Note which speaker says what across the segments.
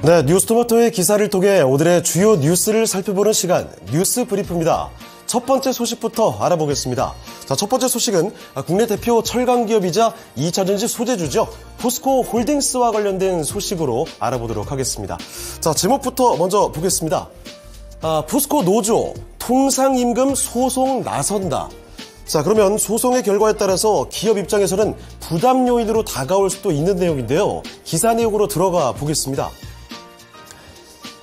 Speaker 1: 네, 뉴스토마토의 기사를 통해 오늘의 주요 뉴스를 살펴보는 시간, 뉴스 브리프입니다. 첫 번째 소식부터 알아보겠습니다. 자, 첫 번째 소식은 국내 대표 철강 기업이자 2차전지 소재주죠. 포스코 홀딩스와 관련된 소식으로 알아보도록 하겠습니다. 자, 제목부터 먼저 보겠습니다. 포스코 노조 통상임금 소송 나선다. 자, 그러면 소송의 결과에 따라서 기업 입장에서는 부담 요인으로 다가올 수도 있는 내용인데요. 기사 내용으로 들어가 보겠습니다.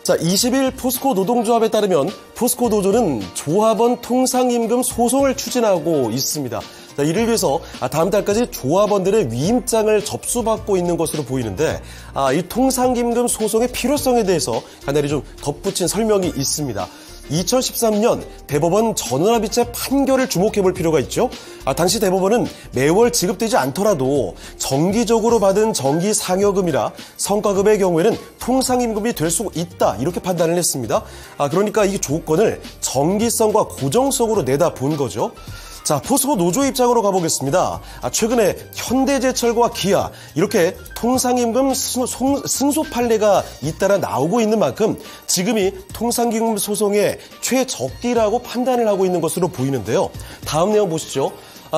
Speaker 1: 자, 20일 포스코 노동조합에 따르면 포스코 노조는 조합원 통상임금 소송을 추진하고 있습니다. 자, 이를 위해서 다음 달까지 조합원들의 위임장을 접수받고 있는 것으로 보이는데 이 통상임금 소송의 필요성에 대해서 간단히 좀 덧붙인 설명이 있습니다. 2013년 대법원 전원합의체 판결을 주목해볼 필요가 있죠. 당시 대법원은 매월 지급되지 않더라도 정기적으로 받은 정기상여금이나 성과급의 경우에는 통상임금이 될 수 있다 이렇게 판단을 했습니다. 그러니까 이 조건을 정기성과 고정성으로 내다본 거죠. 자, 포스코 노조 입장으로 가보겠습니다. 최근에 현대제철과 기아 이렇게 통상임금 승소 판례가 잇따라 나오고 있는 만큼 지금이 통상임금 소송의 최적기라고 판단을 하고 있는 것으로 보이는데요. 다음 내용 보시죠.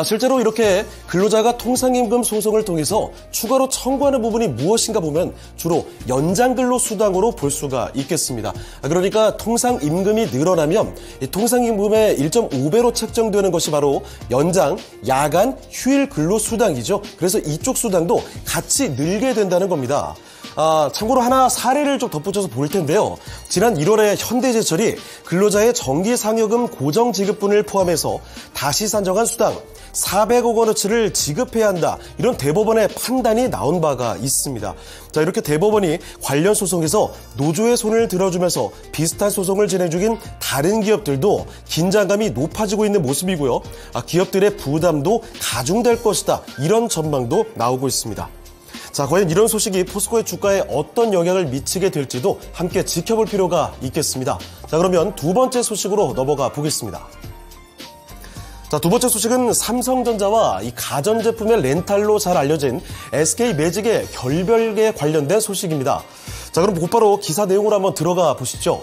Speaker 1: 실제로 이렇게 근로자가 통상임금 소송을 통해서 추가로 청구하는 부분이 무엇인가 보면 주로 연장근로수당으로 볼 수가 있겠습니다. 그러니까 통상임금이 늘어나면 이 통상임금의 1.5배로 책정되는 것이 바로 연장, 야간, 휴일 근로수당이죠. 그래서 이쪽 수당도 같이 늘게 된다는 겁니다. 참고로 하나 사례를 좀 덧붙여서 볼 텐데요. 지난 1월에 현대제철이 근로자의 정기상여금 고정지급분을 포함해서 다시 산정한 수당 400억 원어치를 지급해야 한다. 이런 대법원의 판단이 나온 바가 있습니다. 자, 이렇게 대법원이 관련 소송에서 노조의 손을 들어주면서 비슷한 소송을 진행 중인 다른 기업들도 긴장감이 높아지고 있는 모습이고요. 기업들의 부담도 가중될 것이다. 이런 전망도 나오고 있습니다. 자, 과연 이런 소식이 포스코의 주가에 어떤 영향을 미치게 될지도 함께 지켜볼 필요가 있겠습니다. 자, 그러면 두 번째 소식으로 넘어가 보겠습니다. 자, 두 번째 소식은 삼성전자와 이 가전제품의 렌탈로 잘 알려진 SK매직의 결별에 관련된 소식입니다. 자, 그럼 곧바로 기사 내용으로 한번 들어가 보시죠.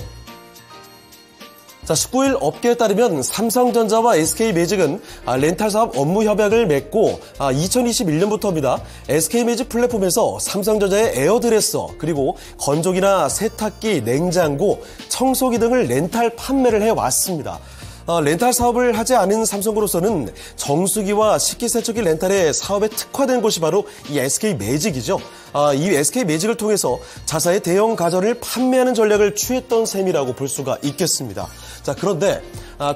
Speaker 1: 자, 19일 업계에 따르면 삼성전자와 SK매직은 렌탈 사업 업무 협약을 맺고 2021년부터입니다. SK매직 플랫폼에서 삼성전자의 에어드레서 그리고 건조기나 세탁기, 냉장고, 청소기 등을 렌탈 판매를 해왔습니다. 렌탈 사업을 하지 않은 삼성으로서는 정수기와 식기세척기 렌탈의 사업에 특화된 곳이 바로 이 SK매직이죠. 이 SK매직을 통해서 자사의 대형 가전을 판매하는 전략을 취했던 셈이라고 볼 수가 있겠습니다. 자, 그런데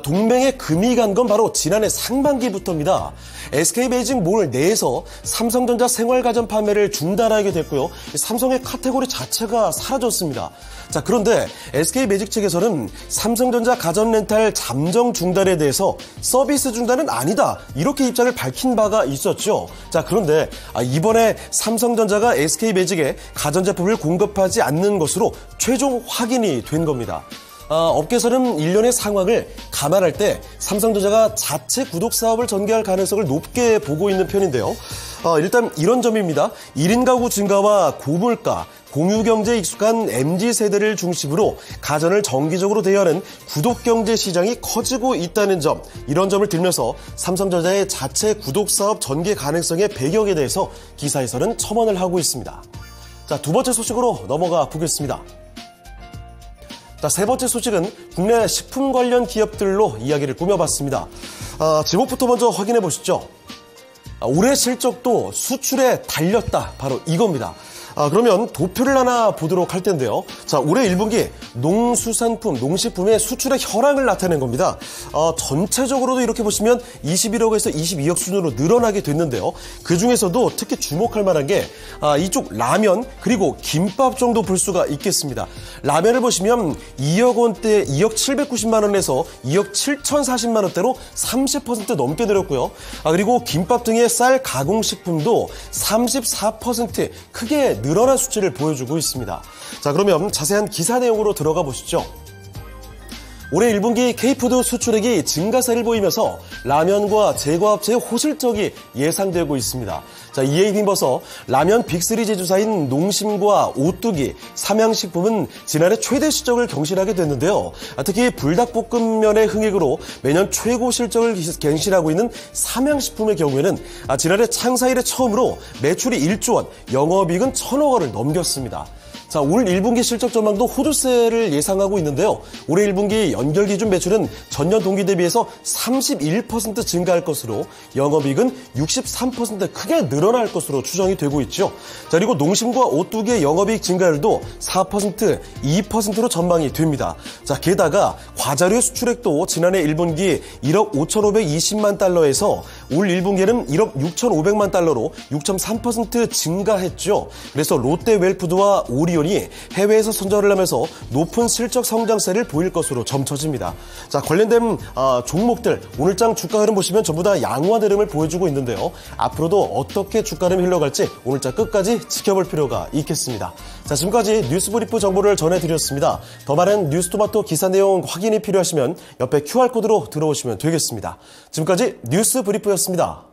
Speaker 1: 동맹에 금이 간 건 바로 지난해 상반기부터입니다. SK매직몰 내에서 삼성전자 생활가전 판매를 중단하게 됐고요. 삼성의 카테고리 자체가 사라졌습니다. 자, 그런데 SK매직 측에서는 삼성전자 가전 렌탈 잠정 중단에 대해서 서비스 중단은 아니다. 이렇게 입장을 밝힌 바가 있었죠. 자, 그런데 이번에 삼성전자가 SK매직에 가전제품을 공급하지 않는 것으로 최종 확인이 된 겁니다. 업계에서는 일련의 상황을 감안할 때 삼성전자가 자체 구독 사업을 전개할 가능성을 높게 보고 있는 편인데요. 일단 이런 점입니다. 1인 가구 증가와 고물가, 공유경제에 익숙한 MZ세대를 중심으로 가전을 정기적으로 대여하는 구독경제 시장이 커지고 있다는 점, 이런 점을 들면서 삼성전자의 자체 구독사업 전개 가능성의 배경에 대해서 기사에서는 첨언을 하고 있습니다. 자, 두 번째 소식으로 넘어가 보겠습니다. 자, 세 번째 소식은 국내 식품 관련 기업들로 이야기를 꾸며봤습니다. 제목부터 먼저 확인해 보시죠. 올해 실적도 수출에 달렸다. 바로 이겁니다. 그러면 도표를 하나 보도록 할 텐데요. 자, 올해 1분기 농수산품, 농식품의 수출의 혈황을 나타낸 겁니다. 전체적으로도 이렇게 보시면 21억에서 22억 수준으로 늘어나게 됐는데요. 그 중에서도 특히 주목할 만한 게 이쪽 라면 그리고 김밥 정도 볼 수가 있겠습니다. 라면을 보시면 2억 원대, 2억 790만 원에서 2억 7,040만 원대로 30% 넘게 늘었고요. 그리고 김밥 등의 쌀 가공식품도 34% 크게 늘어난 수치를 보여주고 있습니다. 자, 그러면 자세한 기사 내용으로 들어가 보시죠. 올해 1분기 K푸드 수출액이 증가세를 보이면서 라면과 제과업체의 호실적이 예상되고 있습니다. 자, 이에 힘입어서 라면 빅3 제조사인 농심과 오뚜기, 삼양식품은 지난해 최대 실적을 경신하게 됐는데요. 특히 불닭볶음면의 흥행으로 매년 최고 실적을 갱신하고 있는 삼양식품의 경우에는 지난해 창사 이래 처음으로 매출이 1조 원, 영업이익은 1,000억 원을 넘겼습니다. 자, 올 1분기 실적 전망도 호조세를 예상하고 있는데요. 올해 1분기 연결 기준 매출은 전년 동기 대비해서 31% 증가할 것으로 영업이익은 63% 크게 늘어날 것으로 추정이 되고 있죠. 자, 그리고 농심과 오뚜기의 영업이익 증가율도 4%, 2%로 전망이 됩니다. 자, 게다가 과자류 수출액도 지난해 1분기 1억 5,520만 달러에서 올 1분기에는 1억 6,500만 달러로 6.3% 증가했죠. 그래서 롯데웰푸드와 오리온이 해외에서 선전을 하면서 높은 실적 성장세를 보일 것으로 점쳐집니다. 자, 관련된 종목들 오늘장 주가 흐름 보시면 전부 다 양호한 흐름을 보여주고 있는데요. 앞으로도 어떻게 주가 흐름이 흘러갈지 오늘장 끝까지 지켜볼 필요가 있겠습니다. 자, 지금까지 뉴스브리프 정보를 전해드렸습니다. 더 많은 뉴스토마토 기사 내용 확인이 필요하시면 옆에 QR코드로 들어오시면 되겠습니다. 지금까지 뉴스브리프였습니다.